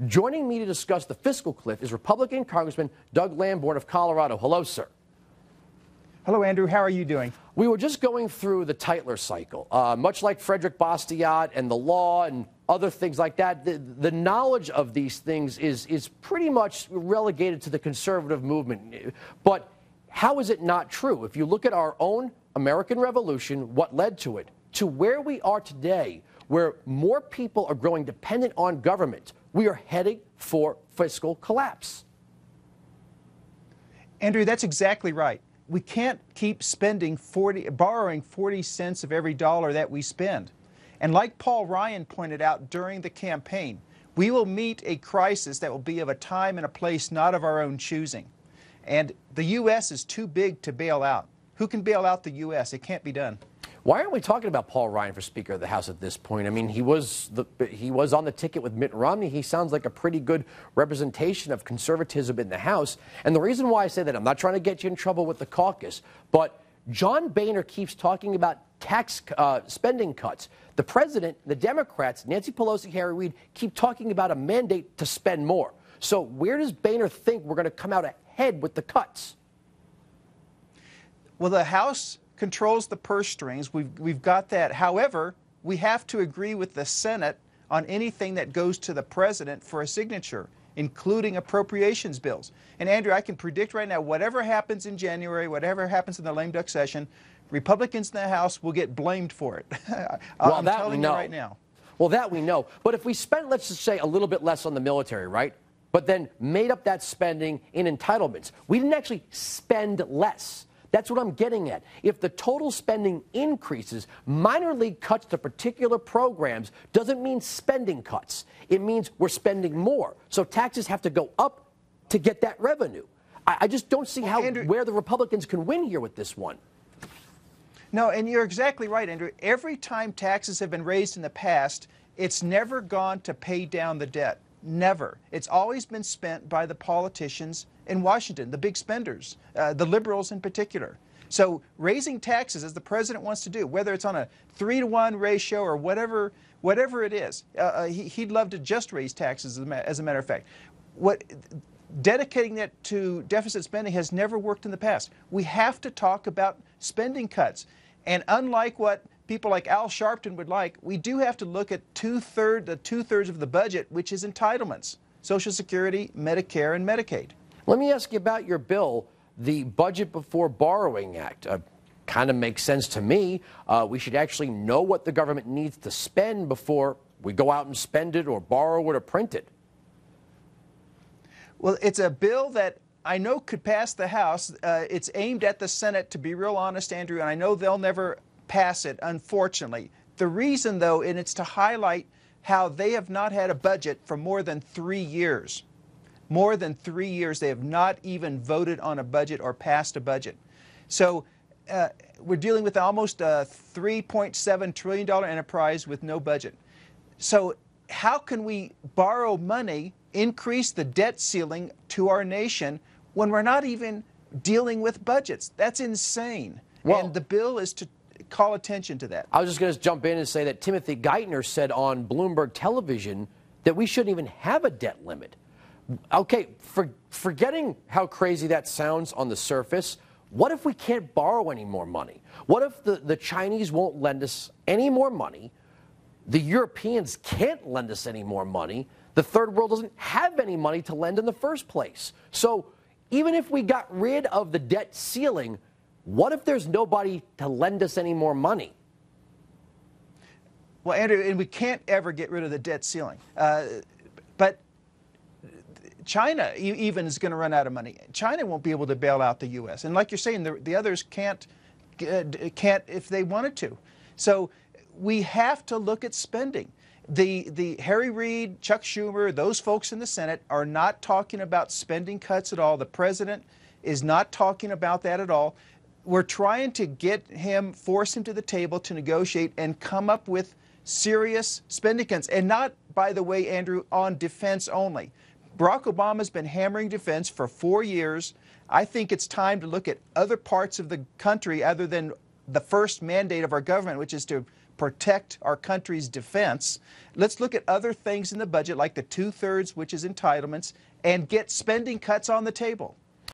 Joining me to discuss the fiscal cliff is Republican Congressman Doug Lamborn of Colorado. Hello, sir. Hello, Andrew. How are you doing? We were just going through the Tytler cycle. Much like Frederick Bastiat and the law and other things like that, the knowledge of these things is pretty much relegated to the conservative movement. But how is it not true? If you look at our own American Revolution, what led to it, to where we are today, where more people are growing dependent on government, we are heading for fiscal collapse. Andrew, that's exactly right. We can't keep borrowing 40 cents of every dollar that we spend. And like Paul Ryan pointed out during the campaign, we will meet a crisis that will be of a time and a place not of our own choosing. And the U.S. is too big to bail out. Who can bail out the U.S.? It can't be done. Why aren't we talking about Paul Ryan for Speaker of the House at this point? I mean, he was on the ticket with Mitt Romney. He sounds like a pretty good representation of conservatism in the House. And the reason why I say that, I'm not trying to get you in trouble with the caucus, but John Boehner keeps talking about tax spending cuts. The president, the Democrats, Nancy Pelosi, Harry Reid, keep talking about a mandate to spend more. So where does Boehner think we're going to come out ahead with the cuts? Well, the House controls the purse strings. We've got that. However, we have to agree with the Senate on anything that goes to the president for a signature, including appropriations bills. And Andrew, I can predict right now, whatever happens in January, whatever happens in the lame duck session, Republicans in the House will get blamed for it. I'm telling you right now. Well, that we know. But if we spent, let's just say, a little bit less on the military, right? But then made up that spending in entitlements, we didn't actually spend less. That's what I'm getting at. If the total spending increases, minor league cuts to particular programs doesn't mean spending cuts. It means we're spending more. So taxes have to go up to get that revenue. I just don't see where the Republicans can win here with this one. No, and you're exactly right, Andrew. Every time taxes have been raised in the past, it's never gone to pay down the debt. Never. It's always been spent by the politicians in Washington, the big spenders, the liberals in particular. So raising taxes, as the president wants to do, whether it's on a 3-to-1 ratio or whatever it is, he'd love to just raise taxes, as a matter of fact. Dedicating that to deficit spending has never worked in the past. We have to talk about spending cuts. And unlike what people like Al Sharpton would like, we do have to look at the two-thirds of the budget, which is entitlements: Social Security, Medicare, and Medicaid. Let me ask you about your bill, the Budget Before Borrowing Act. Kind of makes sense to me. We should actually know what the government needs to spend before we go out and spend it or borrow it or print it. Well, it's a bill that I know could pass the House. It's aimed at the Senate, to be real honest, Andrew, and I know they'll never pass it, unfortunately. The reason, though, and it's to highlight how they have not had a budget for more than 3 years. More than 3 years, they have not even voted on a budget or passed a budget. So we're dealing with almost a $3.7 trillion enterprise with no budget. So how can we borrow money, increase the debt ceiling to our nation when we're not even dealing with budgets? That's insane. Well, and the bill is to call attention to that. I was just going to jump in and say that Timothy Geithner said on Bloomberg Television that we shouldn't even have a debt limit. Okay, forgetting how crazy that sounds on the surface, what if we can't borrow any more money? What if the Chinese won't lend us any more money? The Europeans can't lend us any more money. The third world doesn't have any money to lend in the first place. So even if we got rid of the debt ceiling, what if there's nobody to lend us any more money? Well, Andrew, and we can't ever get rid of the debt ceiling. But China even is going to run out of money. China won't be able to bail out the U.S. And like you're saying, the others can't if they wanted to. So we have to look at spending. The Harry Reid, Chuck Schumer, those folks in the Senate are not talking about spending cuts at all. The president is not talking about that at all. We're trying to force him to the table to negotiate and come up with serious spending cuts. And not, by the way, Andrew, on defense only. Barack Obama's been hammering defense for 4 years. I think it's time to look at other parts of the country other than the first mandate of our government, which is to protect our country's defense. Let's look at other things in the budget like the 2/3, which is entitlements, and get spending cuts on the table.